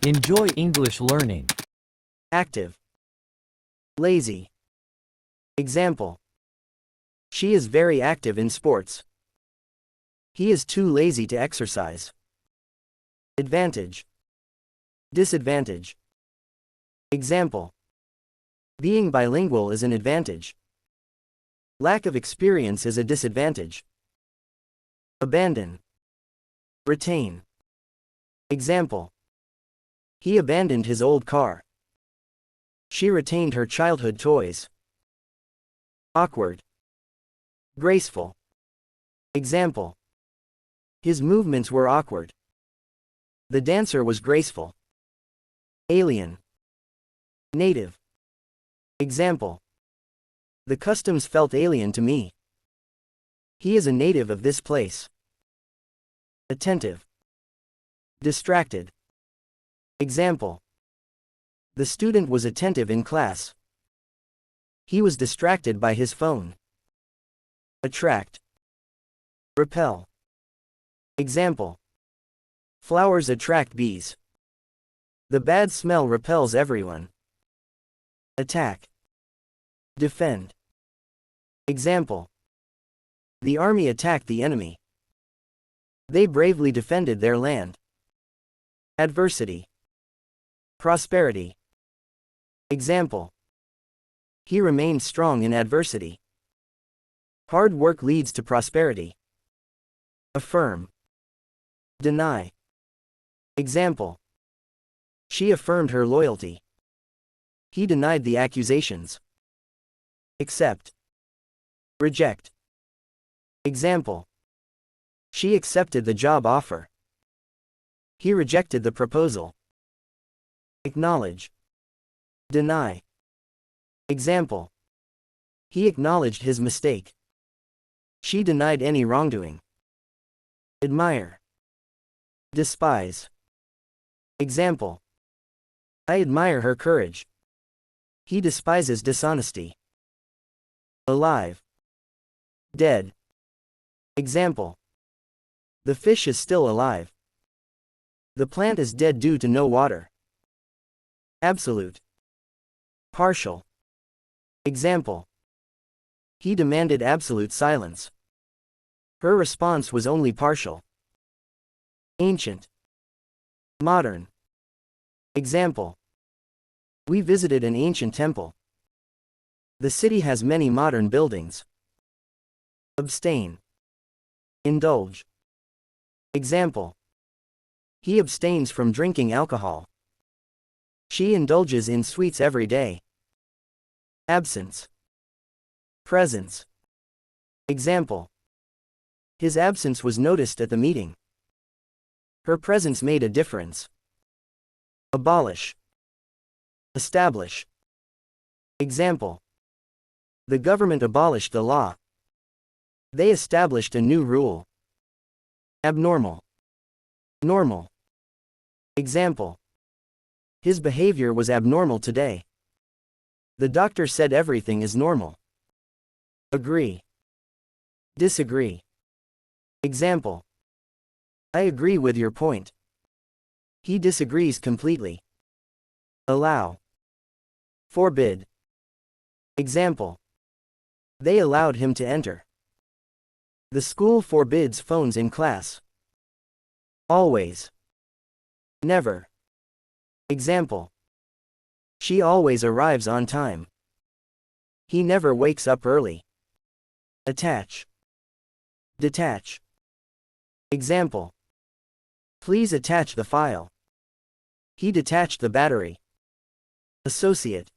Enjoy English learning. Active. Lazy. Example. She is very active in sports. He is too lazy to exercise. Advantage. Disadvantage. Example. Being bilingual is an advantage. Lack of experience is a disadvantage. Abandon. Retain. Example. He abandoned his old car. She retained her childhood toys. Awkward. Graceful. Example. His movements were awkward. The dancer was graceful. Alien. Native. Example. The customs felt alien to me. He is a native of this place. Attentive. Distracted. Example. The student was attentive in class. He was distracted by his phone. Attract. Repel. Example. Flowers attract bees. The bad smell repels everyone. Attack. Defend. Example. The army attacked the enemy. They bravely defended their land. Adversity. Prosperity. Example. He remained strong in adversity. Hard work leads to prosperity. Affirm. Deny. Example. She affirmed her loyalty. He denied the accusations. Accept. Reject. Example. She accepted the job offer. He rejected the proposal. Acknowledge. Deny. Example. He acknowledged his mistake. She denied any wrongdoing. Admire. Despise. Example. I admire her courage. He despises dishonesty. Alive. Dead. Example. The fish is still alive. The plant is dead due to no water. Absolute. Partial. Example. He demanded absolute silence. Her response was only partial. Ancient. Modern. Example. We visited an ancient temple. The city has many modern buildings. Abstain. Indulge. Example. He abstains from drinking alcohol. She indulges in sweets every day. Absence. Presence. Example. His absence was noticed at the meeting. Her presence made a difference. Abolish. Establish. Example. The government abolished the law. They established a new rule. Abnormal. Normal. Example. His behavior was abnormal today. The doctor said everything is normal. Agree. Disagree. Example. I agree with your point. He disagrees completely. Allow. Forbid. Example. They allowed him to enter. The school forbids phones in class. Always. Never. Example. She always arrives on time. He never wakes up early. Attach. Detach. Example. Please attach the file. He detached the battery. Associate.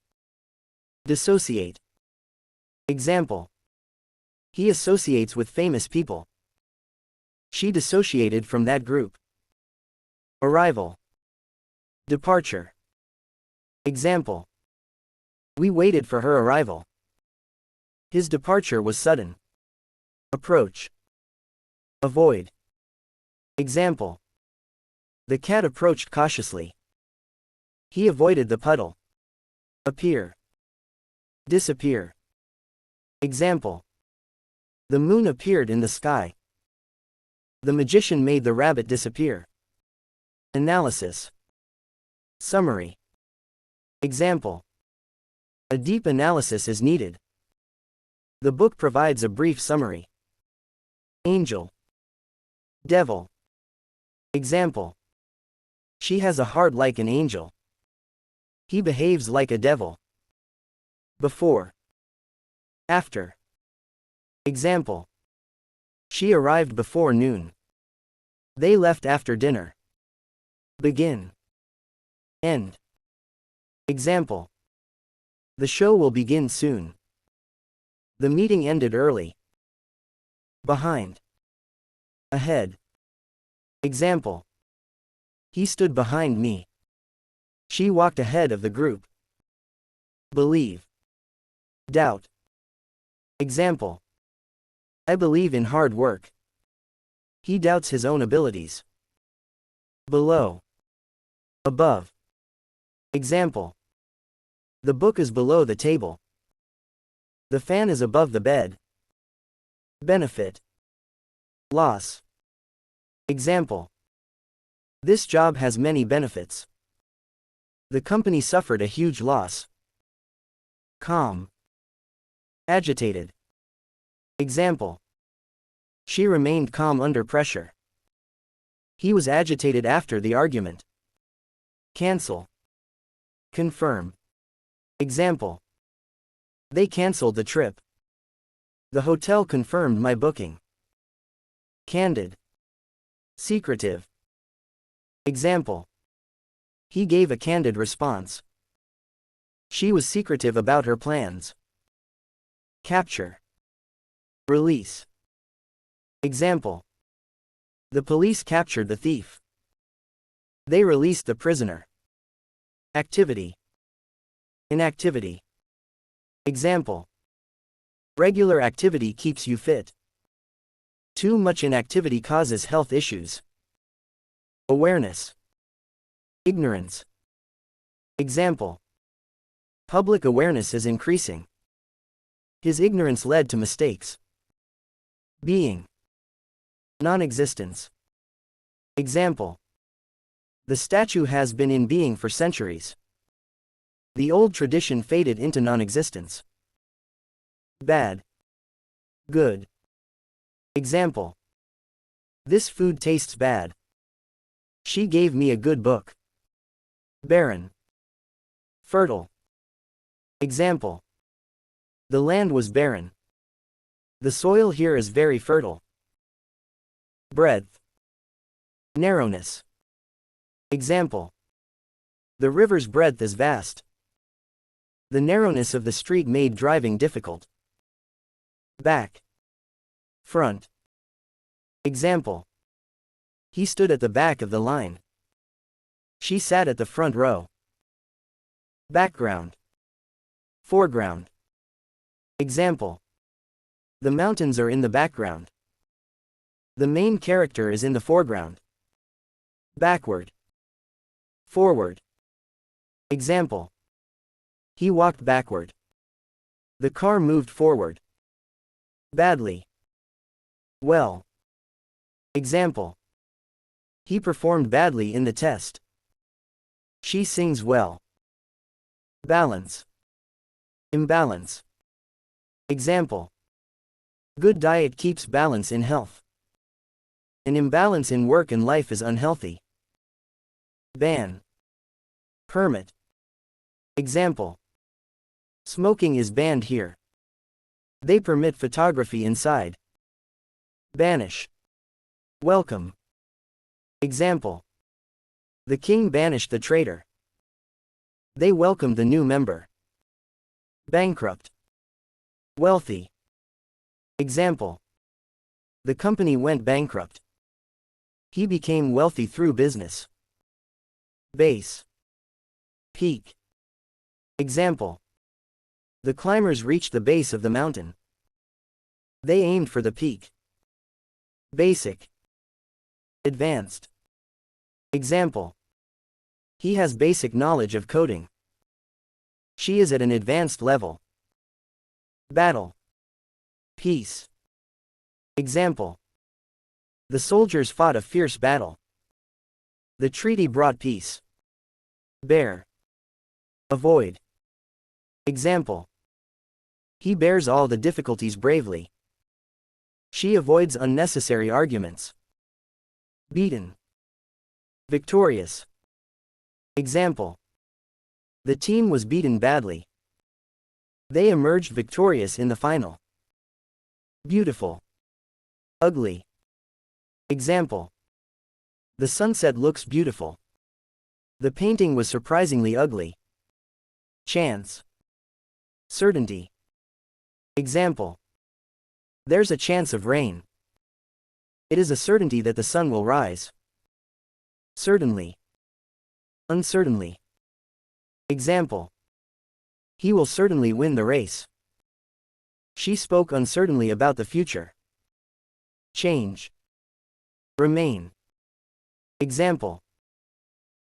Dissociate. Example. He associates with famous people. She dissociated from that group. Arrival. Departure. Example. We waited for her arrival. His departure was sudden. Approach. Avoid. Example. The cat approached cautiously. He avoided the puddle. Appear. Disappear. Example. The moon appeared in the sky. The magician made the rabbit disappear. Analysis. Summary. Example. A deep analysis is needed. The book provides a brief summary. Angel. Devil. Example. She has a heart like an angel. He behaves like a devil. Before. After. Example. She arrived before noon. They left after dinner. Begin. End. Example. The show will begin soon. The meeting ended early. Behind. Ahead. Example. He stood behind me. She walked ahead of the group. Believe. Doubt. Example. I believe in hard work. He doubts his own abilities. Below. Above. Example. The book is below the table. The fan is above the bed. Benefit. Loss. Example. This job has many benefits. The company suffered a huge loss. Calm. Agitated. Example. She remained calm under pressure. He was agitated after the argument. Cancel. Confirm. Example. They canceled the trip. The hotel confirmed my booking. Candid. Secretive. Example. He gave a candid response. She was secretive about her plans. Capture. Release. Example. The police captured the thief. They released the prisoner. Activity. Inactivity. Example. Regular activity keeps you fit. Too much inactivity causes health issues. Awareness. Ignorance. Example. Public awareness is increasing. His ignorance led to mistakes. Being. Non-existence. Example. The statue has been in being for centuries. The old tradition faded into non-existence. Bad. Good. Example. This food tastes bad. She gave me a good book. Barren. Fertile. Example. The land was barren. The soil here is very fertile. Breadth. Narrowness. Example. The river's breadth is vast. The narrowness of the street made driving difficult. Back. Front. Example. He stood at the back of the line. She sat at the front row. Background. Foreground. Example. The mountains are in the background. The main character is in the foreground. Backward. Forward. Example. He walked backward. The car moved forward. Badly. Well. Example. He performed badly in the test. She sings well. Balance. Imbalance. Example. Good diet keeps balance in health. An imbalance in work and life is unhealthy. Ban. Permit. Example. Smoking is banned here. They permit photography inside. Banish. Welcome. Example. The king banished the traitor. They welcomed the new member. Bankrupt. Wealthy. Example. The company went bankrupt. He became wealthy through business. Base. Peak. Example. The climbers reached the base of the mountain. They aimed for the peak. Basic. Advanced. Example. He has basic knowledge of coding. She is at an advanced level. Battle. Peace. Example. The soldiers fought a fierce battle. The treaty brought peace. Bear. Avoid. Example. He bears all the difficulties bravely. She avoids unnecessary arguments. Beaten. Victorious. Example. The team was beaten badly. They emerged victorious in the final. Beautiful. Ugly. Example. The sunset looks beautiful. The painting was surprisingly ugly. Chance. Certainty. Example. There's a chance of rain. It is a certainty that the sun will rise. Certainly. Uncertainly. Example. He will certainly win the race. She spoke uncertainly about the future. Change. Remain. Example.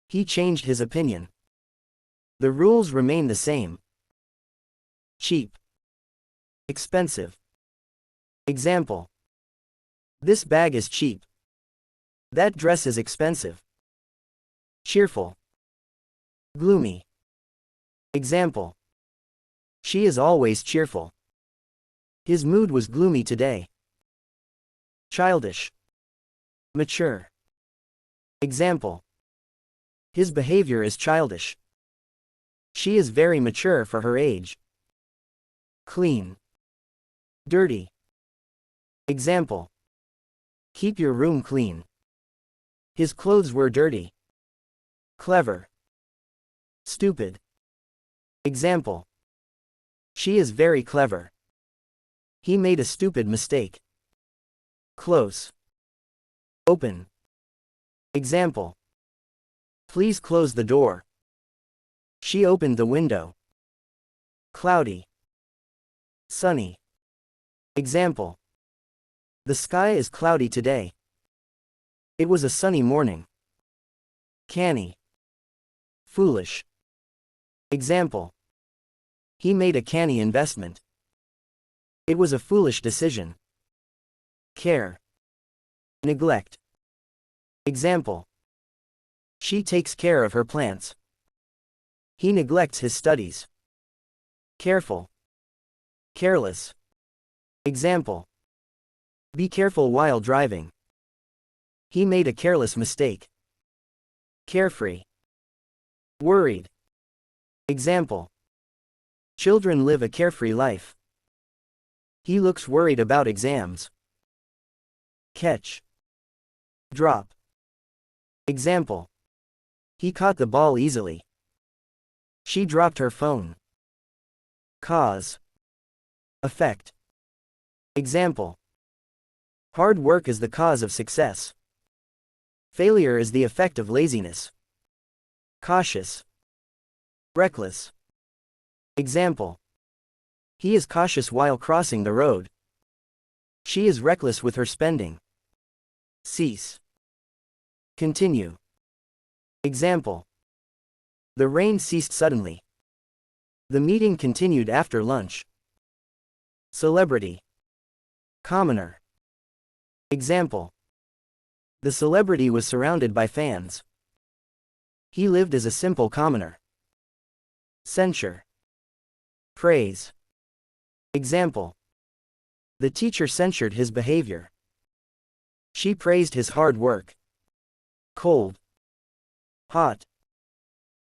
He changed his opinion. The rules remain the same. Cheap. Expensive. Example. This bag is cheap. That dress is expensive. Cheerful. Gloomy. Example. She is always cheerful. His mood was gloomy today. Childish. Mature. Example. His behavior is childish. She is very mature for her age. Clean. Dirty. Example. Keep your room clean. His clothes were dirty. Clever. Stupid. Example. She is very clever. He made a stupid mistake. Close. Open. Example. Please close the door. She opened the window. Cloudy. Sunny. Example. The sky is cloudy today. It was a sunny morning. Canny. Foolish. Example. He made a canny investment. It was a foolish decision. Care. Neglect. Example. She takes care of her plants. He neglects his studies. Careful. Careless. Example. Be careful while driving. He made a careless mistake. Carefree. Worried. Example. Children live a carefree life. He looks worried about exams. Catch. Drop. Example. He caught the ball easily. She dropped her phone. Cause. Effect. Example. Hard work is the cause of success. Failure is the effect of laziness. Cautious. Reckless. Example. He is cautious while crossing the road. She is reckless with her spending. Cease. Continue. Example. The rain ceased suddenly. The meeting continued after lunch. Celebrity. Commoner. Example. The celebrity was surrounded by fans. He lived as a simple commoner. Censure. Praise. Example. The teacher censured his behavior. She praised his hard work. Cold. Hot.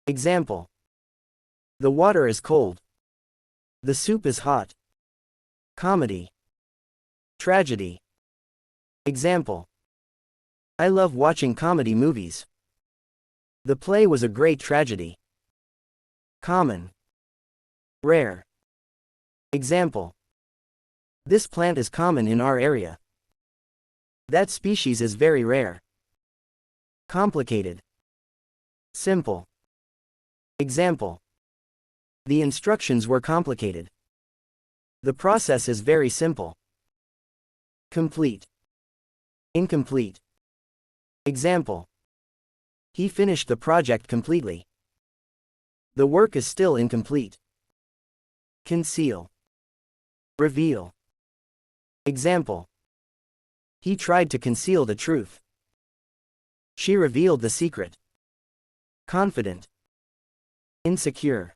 Example. The water is cold. The soup is hot. Comedy. Tragedy. Example. I love watching comedy movies. The play was a great tragedy. Common. Rare. Example. This plant is common in our area. That species is very rare. Complicated. Simple. Example. The instructions were complicated. The process is very simple. Complete. Incomplete. Example. He finished the project completely. The work is still incomplete. Conceal. Reveal. Example. He tried to conceal the truth. She revealed the secret. Confident. Insecure.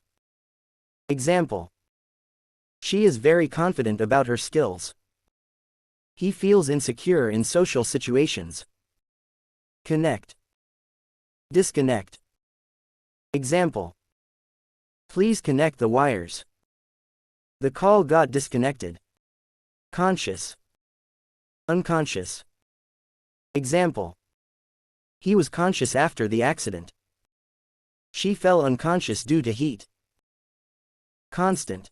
Example. She is very confident about her skills. He feels insecure in social situations. Connect. Disconnect. Example. Please connect the wires. The call got disconnected. Conscious. Unconscious. Example. He was conscious after the accident. She fell unconscious due to heat. Constant.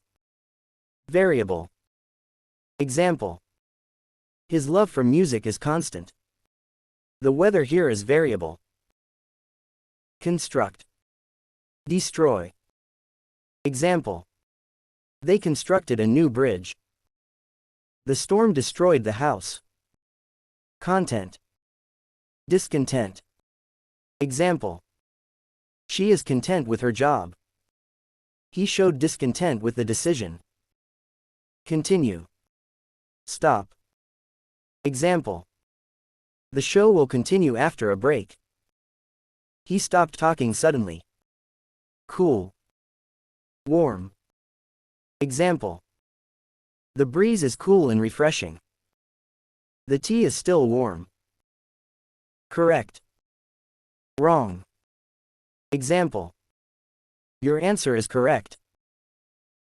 Variable. Example. His love for music is constant. The weather here is variable. Construct. Destroy. Example. They constructed a new bridge. The storm destroyed the house. Content. Discontent. Example. She is content with her job. He showed discontent with the decision. Continue. Stop. Example. The show will continue after a break. He stopped talking suddenly. Cool. Warm. Example. The breeze is cool and refreshing. The tea is still warm. Correct. Wrong. Example. Your answer is correct.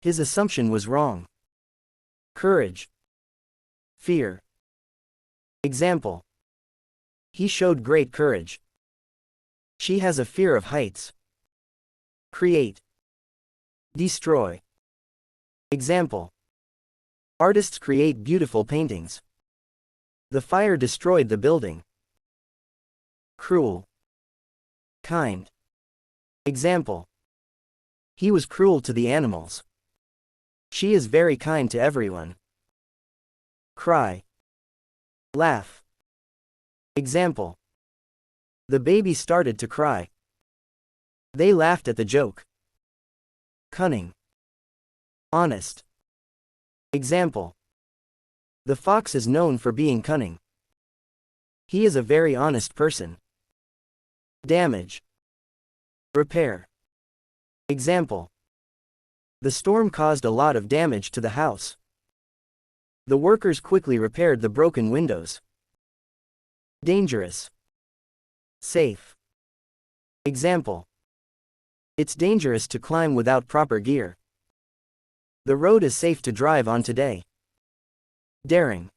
His assumption was wrong. Courage. Fear. Example. He showed great courage. She has a fear of heights. Create. Destroy. Example. Artists create beautiful paintings. The fire destroyed the building. Cruel. Kind. Example. He was cruel to the animals. She is very kind to everyone. Cry. Laugh. Example. The baby started to cry. They laughed at the joke. Cunning. Honest. Example. The fox is known for being cunning. He is a very honest person. Damage. Repair. Example. The storm caused a lot of damage to the house. The workers quickly repaired the broken windows. Dangerous. Safe. Example. It's dangerous to climb without proper gear. The road is safe to drive on today. Daring.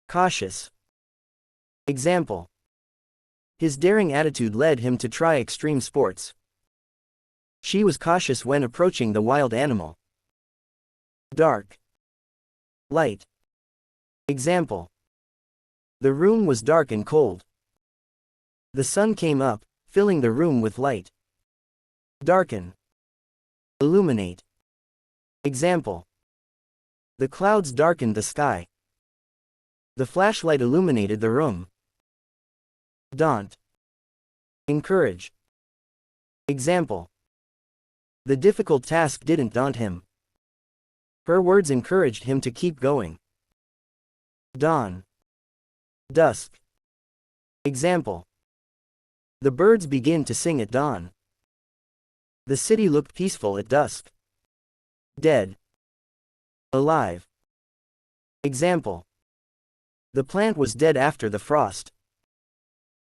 Cautious. Example. His daring attitude led him to try extreme sports. She was cautious when approaching the wild animal. Dark. Light. Example. The room was dark and cold. The sun came up, filling the room with light. Darken. Illuminate. Example. The clouds darkened the sky. The flashlight illuminated the room. Daunt. Encourage. Example. The difficult task didn't daunt him. Her words encouraged him to keep going. Dawn. Dusk. Example. The birds begin to sing at dawn. The city looked peaceful at dusk. Dead. Alive. Example. The plant was dead after the frost.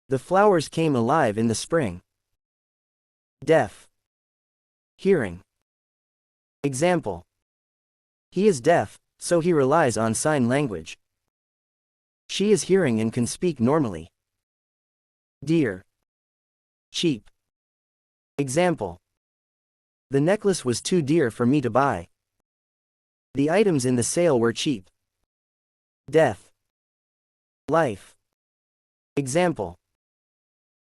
The flowers came alive in the spring. Deaf. Hearing. Example. He is deaf, so he relies on sign language. She is hearing and can speak normally. Dear. Cheap. Example. The necklace was too dear for me to buy. The items in the sale were cheap. Death. Life. Example.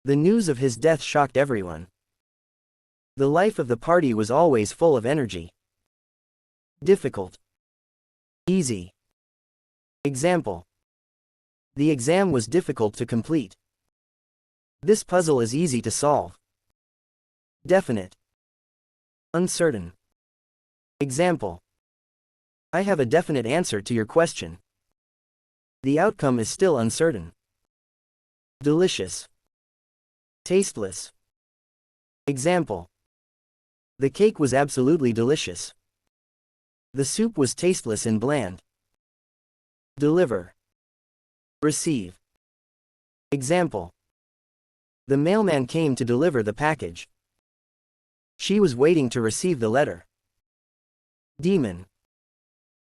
The news of his death shocked everyone. The life of the party was always full of energy. Difficult. Easy. Example. The exam was difficult to complete. This puzzle is easy to solve. Definite. Uncertain. Example. I have a definite answer to your question. The outcome is still uncertain. Delicious. Tasteless. Example. The cake was absolutely delicious. The soup was tasteless and bland. Deliver. Receive. Example. The mailman came to deliver the package. She was waiting to receive the letter. Demon.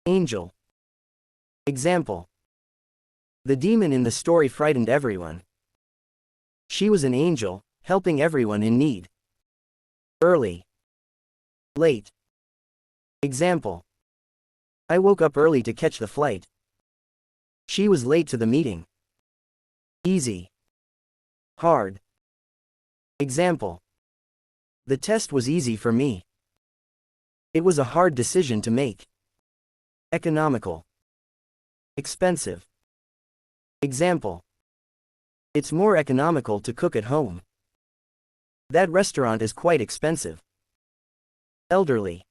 Angel. Example. The demon in the story frightened everyone. She was an angel, helping everyone in need. Early. Late. Example. I woke up early to catch the flight. She was late to the meeting. Easy. Hard. Example. The test was easy for me. It was a hard decision to make. Economical. Expensive. Example. It's more economical to cook at home. That restaurant is quite expensive. Elderly.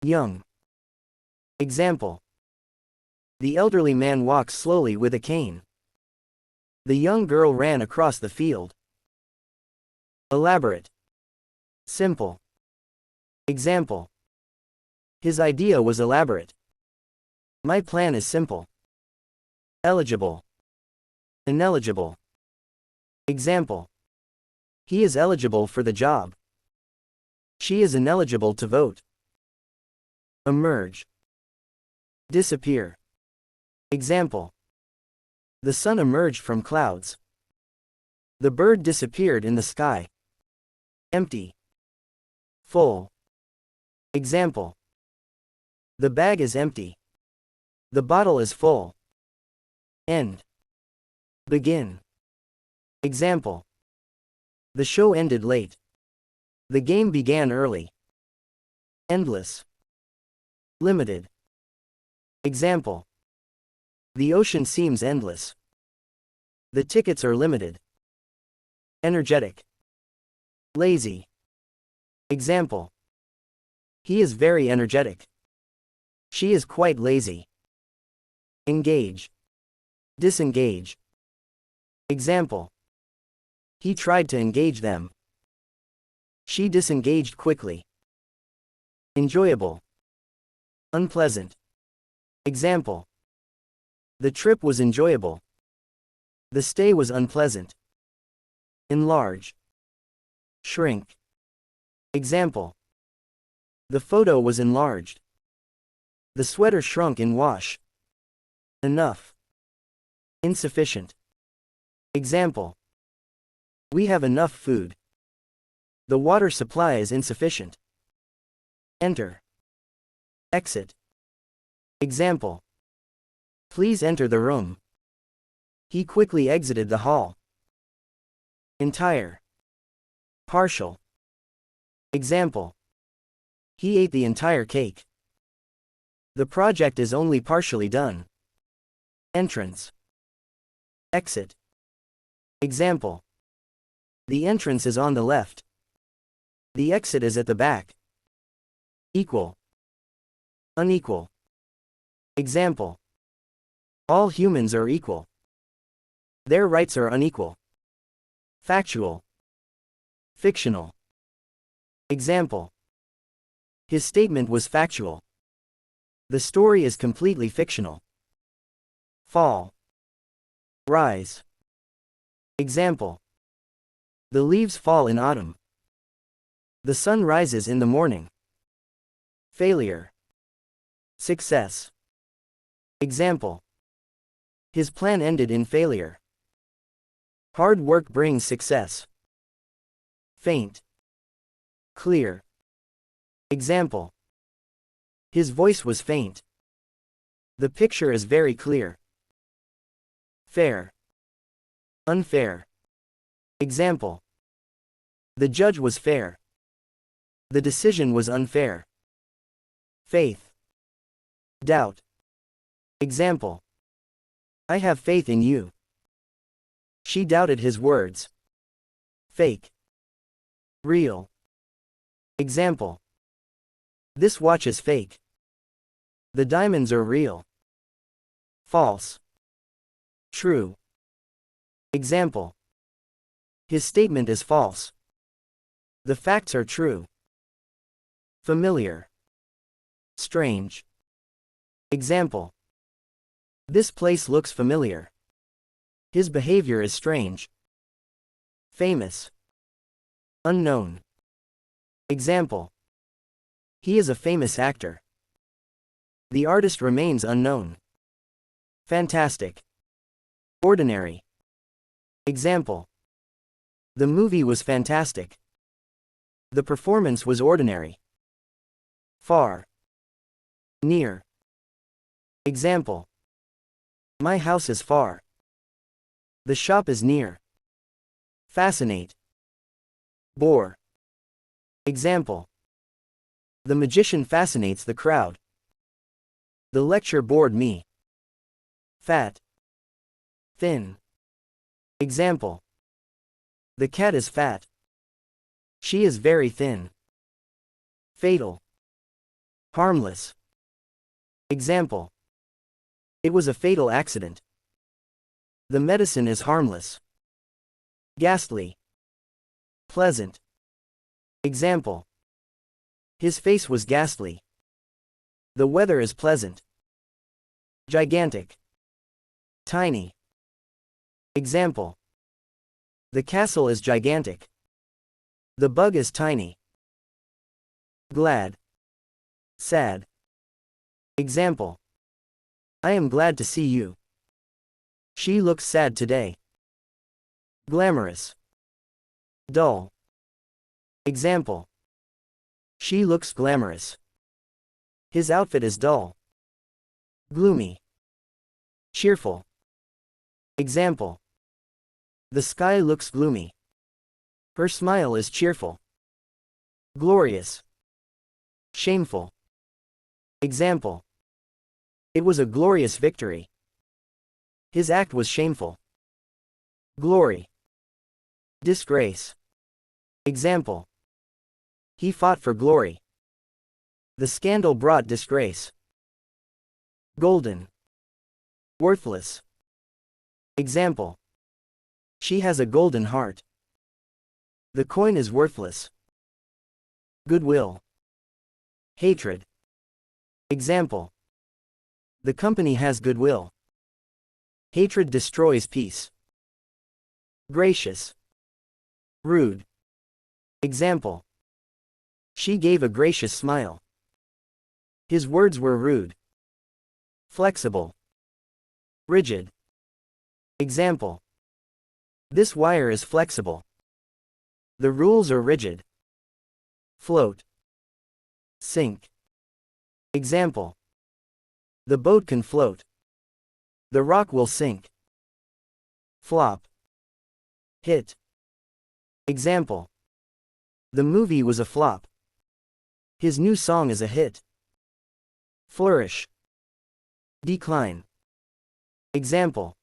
Young. Example. The elderly man walks slowly with a cane. The young girl ran across the field. Elaborate. Simple. Example. His idea was elaborate. My plan is simple. Eligible. Ineligible. Example. He is eligible for the job. She is ineligible to vote. Emerge. Disappear. Example. The sun emerged from clouds. The bird disappeared in the sky. Empty. Full. Example. The bag is empty. The bottle is full. End. Begin. Example. The show ended late. The game began early. Endless. Limited. Example. The ocean seems endless. The tickets are limited. Energetic. Lazy. Example. He is very energetic. She is quite lazy. Engage. Disengage. Example. He tried to engage them. She disengaged quickly. Enjoyable. Unpleasant. Example. The trip was enjoyable. The stay was unpleasant. Enlarge. Shrink. Example. The photo was enlarged. The sweater shrunk in wash. Enough. Insufficient. Example. We have enough food. The water supply is insufficient. Enter. Exit. Example. Please enter the room. He quickly exited the hall. Entire. Partial. Example. He ate the entire cake. The project is only partially done. Entrance. Exit. Example. The entrance is on the left. The exit is at the back. Equal. Unequal. Example. All humans are equal. Their rights are unequal. Factual. Fictional. Example. His statement was factual. The story is completely fictional. Fall. Rise. Example. The leaves fall in autumn. The sun rises in the morning. Failure. Success. Example. His plan ended in failure. Hard work brings success. Faint. Clear. Example. His voice was faint. The picture is very clear. Fair. Unfair. Example. The judge was fair. The decision was unfair. Faith. Doubt. Example. I have faith in you. She doubted his words. Fake. Real. Example. This watch is fake. The diamonds are real. False. True. Example. His statement is false. The facts are true. Familiar. Strange. Example. This place looks familiar. His behavior is strange. Famous. Unknown. Example. He is a famous actor. The artist remains unknown. Fantastic. Ordinary. Example. The movie was fantastic. The performance was ordinary. Far. Near. Example. My house is far. The shop is near. Fascinate. Bore. Example. The magician fascinates the crowd. The lecture bored me. Fat. Thin. Example. The cat is fat. She is very thin. Fatal. Harmless. Example. It was a fatal accident. The medicine is harmless. Ghastly. Pleasant. Example. His face was ghastly. The weather is pleasant. Gigantic. Tiny. Example. The castle is gigantic. The bug is tiny. Glad. Sad. Example. I am glad to see you. She looks sad today. Glamorous. Dull. Example. She looks glamorous. His outfit is dull. Gloomy. Cheerful. Example. The sky looks gloomy. Her smile is cheerful. Glorious. Shameful. Example. It was a glorious victory. His act was shameful. Glory. Disgrace. Example. He fought for glory. The scandal brought disgrace. Golden. Worthless. Example. She has a golden heart. The coin is worthless. Goodwill. Hatred. Example. The company has goodwill. Hatred destroys peace. Gracious. Rude. Example. She gave a gracious smile. His words were rude. Flexible. Rigid. Example. This wire is flexible. The rules are rigid. Float. Sink. Example. The boat can float. The rock will sink. Flop. Hit. Example. The movie was a flop. His new song is a hit. Flourish. Decline. Example.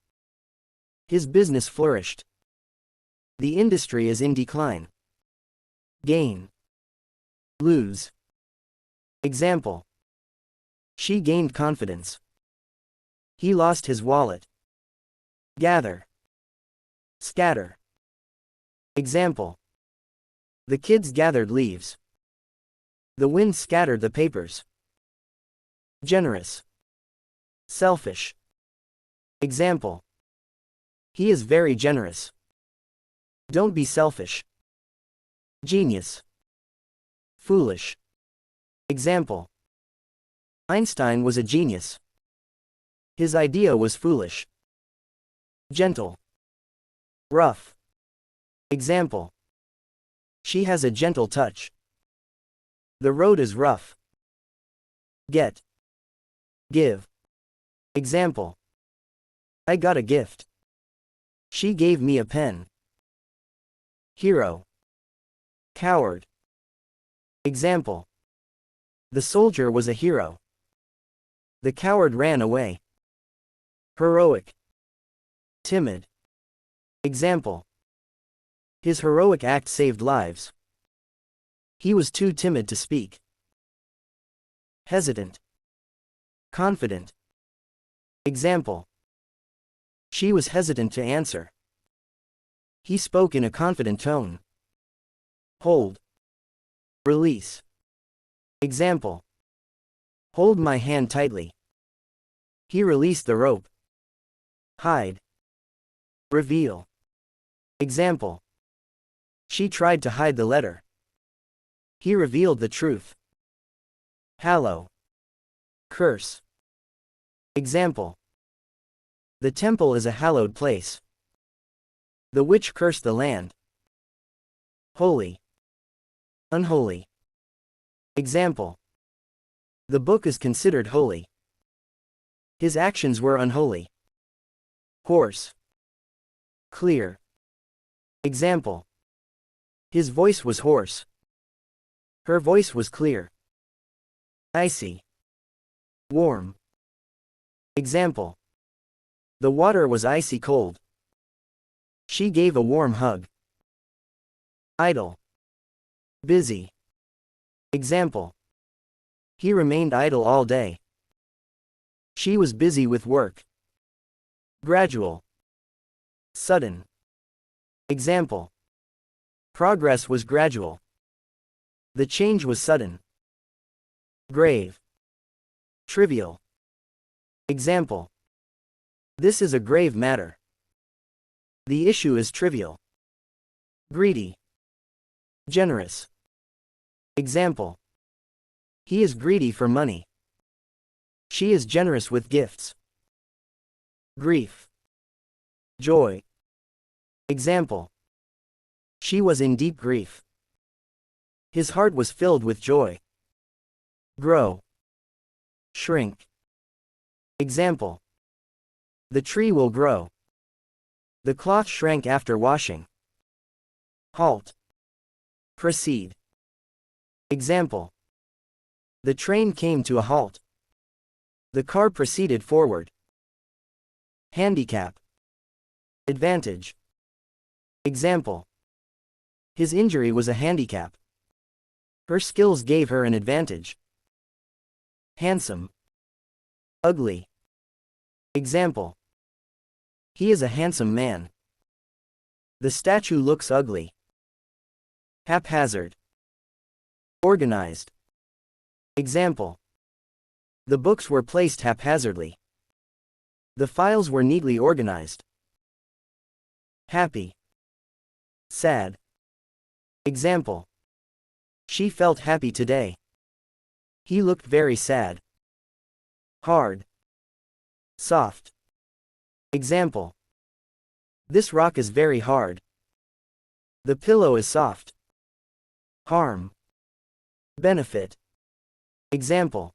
His business flourished. The industry is in decline. Gain. Lose. Example. She gained confidence. He lost his wallet. Gather. Scatter. Example. The kids gathered leaves. The wind scattered the papers. Generous. Selfish. Example. He is very generous. Don't be selfish. Genius. Foolish. Example. Einstein was a genius. His idea was foolish. Gentle. Rough. Example. She has a gentle touch. The road is rough. Get. Give. Example. I got a gift. She gave me a pen. Hero. Coward. Example. The soldier was a hero. The coward ran away. Heroic. Timid. Example. His heroic act saved lives. He was too timid to speak. Hesitant. Confident. Example. She was hesitant to answer. He spoke in a confident tone. Hold. Release. Example. Hold my hand tightly. He released the rope. Hide. Reveal. Example. She tried to hide the letter. He revealed the truth. Hallow. Curse. Example. The temple is a hallowed place. The witch cursed the land. Holy. Unholy. Example. The book is considered holy. His actions were unholy. Hoarse. Clear. Example. His voice was hoarse. Her voice was clear. Icy. Warm. Example. The water was icy cold. She gave a warm hug. Idle. Busy. Example. He remained idle all day. She was busy with work. Gradual. Sudden. Example. Progress was gradual. The change was sudden. Grave. Trivial. Example. This is a grave matter. The issue is trivial. Greedy. Generous. Example. He is greedy for money. She is generous with gifts. Grief. Joy. Example. She was in deep grief. His heart was filled with joy. Grow. Shrink. Example. The tree will grow. The cloth shrank after washing. Halt. Proceed. Example. The train came to a halt. The car proceeded forward. Handicap. Advantage. Example. His injury was a handicap. Her skills gave her an advantage. Handsome. Ugly. Example. He is a handsome man. The statue looks ugly. Haphazard. Organized. Example. The books were placed haphazardly. The files were neatly organized. Happy. Sad. Example. She felt happy today. He looked very sad. Hard. Soft. Example. This rock is very hard. The pillow is soft. Harm. Benefit. Example.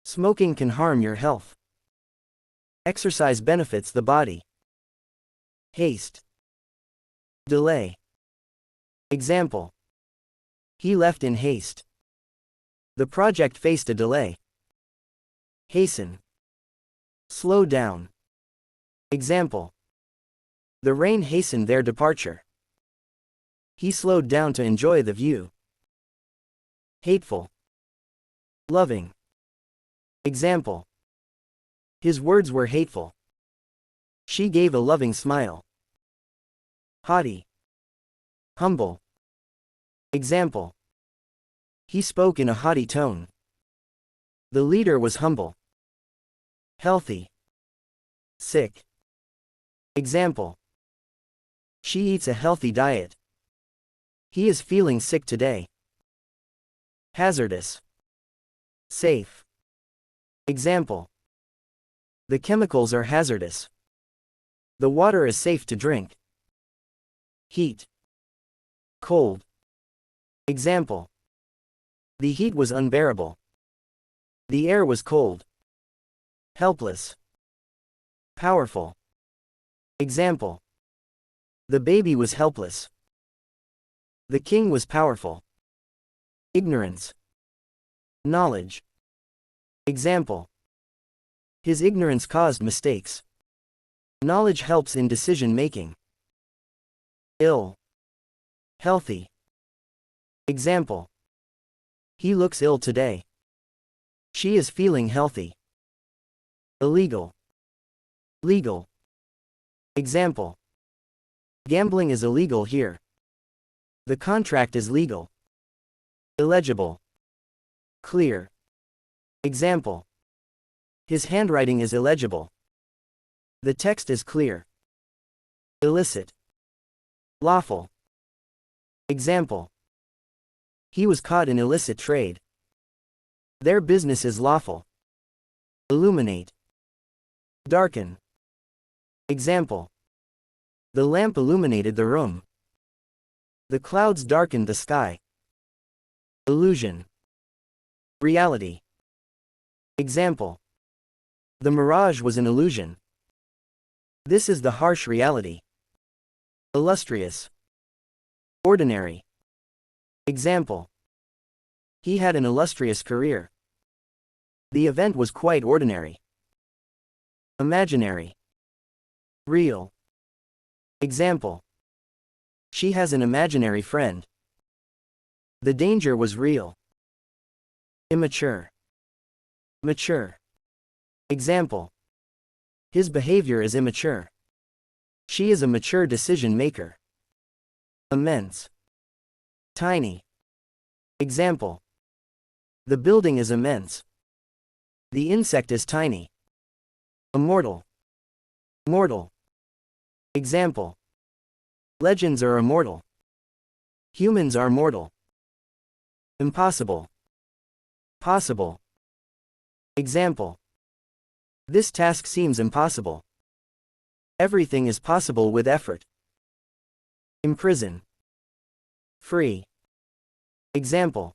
Smoking can harm your health. Exercise benefits the body. Haste. Delay. Example. He left in haste. The project faced a delay. Hasten. Slow down. Example. The rain hastened their departure. He slowed down to enjoy the view. Hateful. Loving. Example. His words were hateful. She gave a loving smile. Haughty. Humble. Example. He spoke in a haughty tone. The leader was humble. Healthy. Sick. Example. She eats a healthy diet. He is feeling sick today. Hazardous. Safe. Example. The chemicals are hazardous. The water is safe to drink. Heat. Cold. Example. The heat was unbearable. The air was cold. Helpless. Powerful. Example. The baby was helpless. The king was powerful. Ignorance. Knowledge. Example. His ignorance caused mistakes. Knowledge helps in decision making. Ill. Healthy. Example. He looks ill today. She is feeling healthy. Illegal. Legal. Example. Gambling is illegal here. The contract is legal. Illegible. Clear. Example. His handwriting is illegible. The text is clear. Illicit. Lawful. Example. He was caught in illicit trade. Their business is lawful. Illuminate. Darken. Example. The lamp illuminated the room. The clouds darkened the sky. Illusion. Reality. Example. The mirage was an illusion. This is the harsh reality. Illustrious. Ordinary. Example. He had an illustrious career. The event was quite ordinary. Imaginary. Real. Example. She has an imaginary friend. The danger was real. Immature. Mature. Example. His behavior is immature. She is a mature decision maker. Immense. Tiny. Example. The building is immense. The insect is tiny. Immortal. Mortal. Example. Legends are immortal. Humans are mortal. Impossible. Possible. Example. This task seems impossible. Everything is possible with effort. Imprison. Free. Example.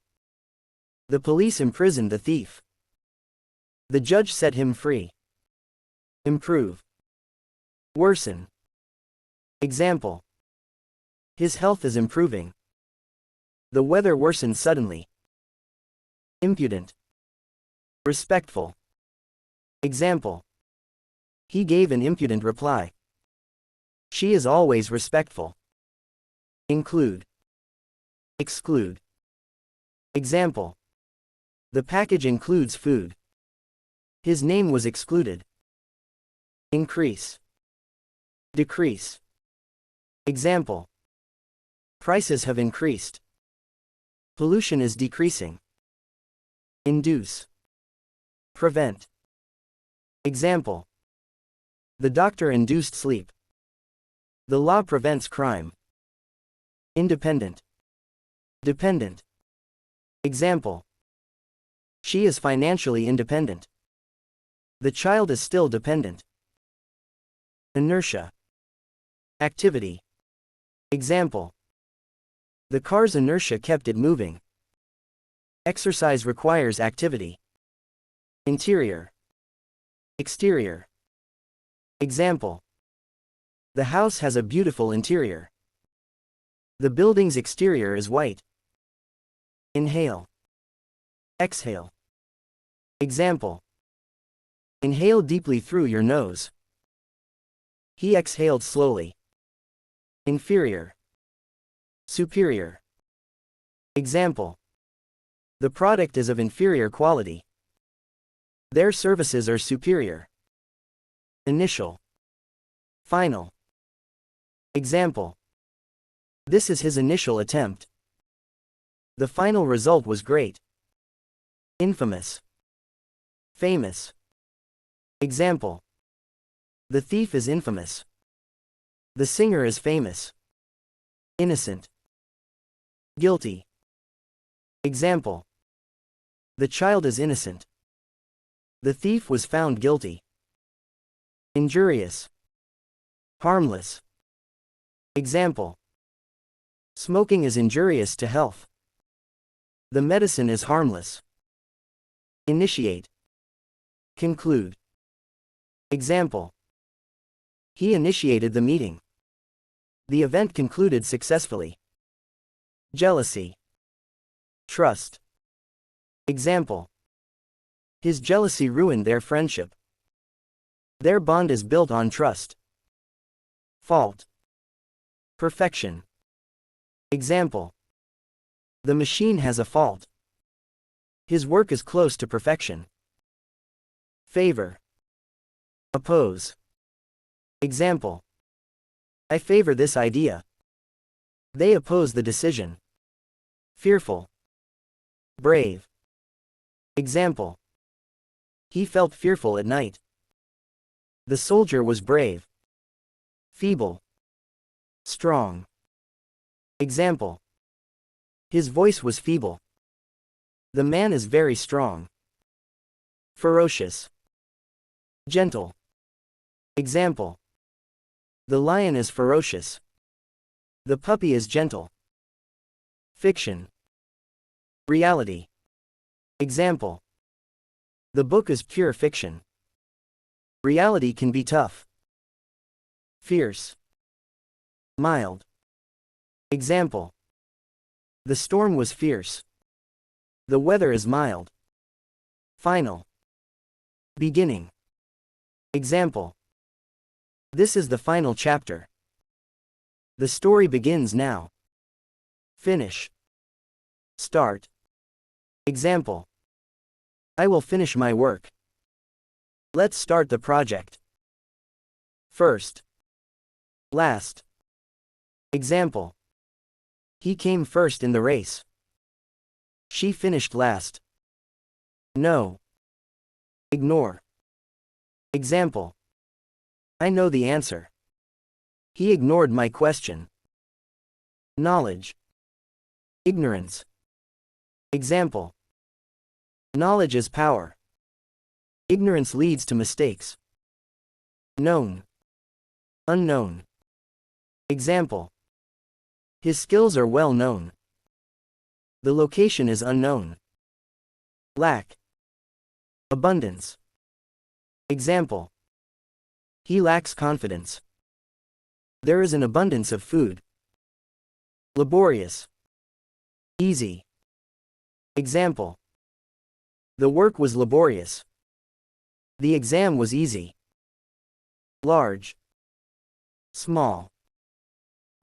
The police imprisoned the thief. The judge set him free. Improve. Worsen. Example. His health is improving. The weather worsened suddenly. Impudent. Respectful. Example. He gave an impudent reply. She is always respectful. Include. Exclude. Example. The package includes food. His name was excluded. Increase. Decrease. Example. Prices have increased. Pollution is decreasing. Induce. Prevent. Example. The doctor induced sleep. The law prevents crime. Independent. Dependent. Example. She is financially independent. The child is still dependent. Inertia. Activity. Example. The car's inertia kept it moving. Exercise requires activity. Interior. Exterior. Example. The house has a beautiful interior. The building's exterior is white. Inhale. Exhale. Example. Inhale deeply through your nose. He exhaled slowly. Inferior. Superior. Example. The product is of inferior quality. Their services are superior. Initial. Final. Example. This is his initial attempt. The final result was great. Infamous. Famous. Example. The thief is infamous. The singer is famous. Innocent. Guilty. Example. The child is innocent. The thief was found guilty. Injurious. Harmless. Example. Smoking is injurious to health. The medicine is harmless. Initiate. Conclude. Example. He initiated the meeting. The event concluded successfully. Jealousy. Trust. Example. His jealousy ruined their friendship. Their bond is built on trust. Fault. Perfection. Example. The machine has a fault. His work is close to perfection. Favor. Oppose. Example. I favor this idea. They oppose the decision. Fearful. Brave. Example. He felt fearful at night. The soldier was brave. Feeble. Strong. Example. His voice was feeble. The man is very strong. Ferocious. Gentle. Example. The lion is ferocious. The puppy is gentle. Fiction. Reality. Example. The book is pure fiction. Reality can be tough. Fierce. Mild. Example. The storm was fierce. The weather is mild. Final. Beginning. Example. This is the final chapter. The story begins now. Finish. Start. Example. I will finish my work. Let's start the project. First. Last. Example. He came first in the race. She finished last. No. Ignore. Example. I know the answer. He ignored my question. Knowledge. Ignorance. Example. Knowledge is power. Ignorance leads to mistakes. Known. Unknown. Example. His skills are well known. The location is unknown. Lack. Abundance. Example. He lacks confidence. There is an abundance of food. Laborious. Easy. Example. The work was laborious. The exam was easy. Large. Small.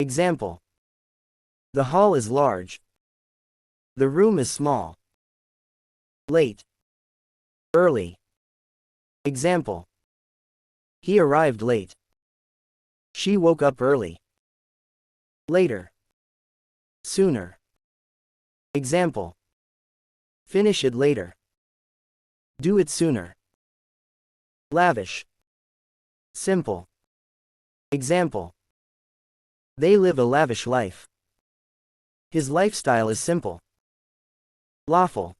Example. The hall is large. The room is small. Late. Early. Example. He arrived late. She woke up early. Later. Sooner. Example. Finish it later. Do it sooner. Lavish. Simple. Example. They live a lavish life. His lifestyle is simple. Lawful.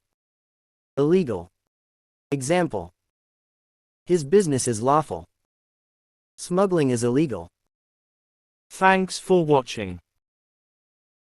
Illegal. Example. His business is lawful. Smuggling is illegal. Thanks for watching.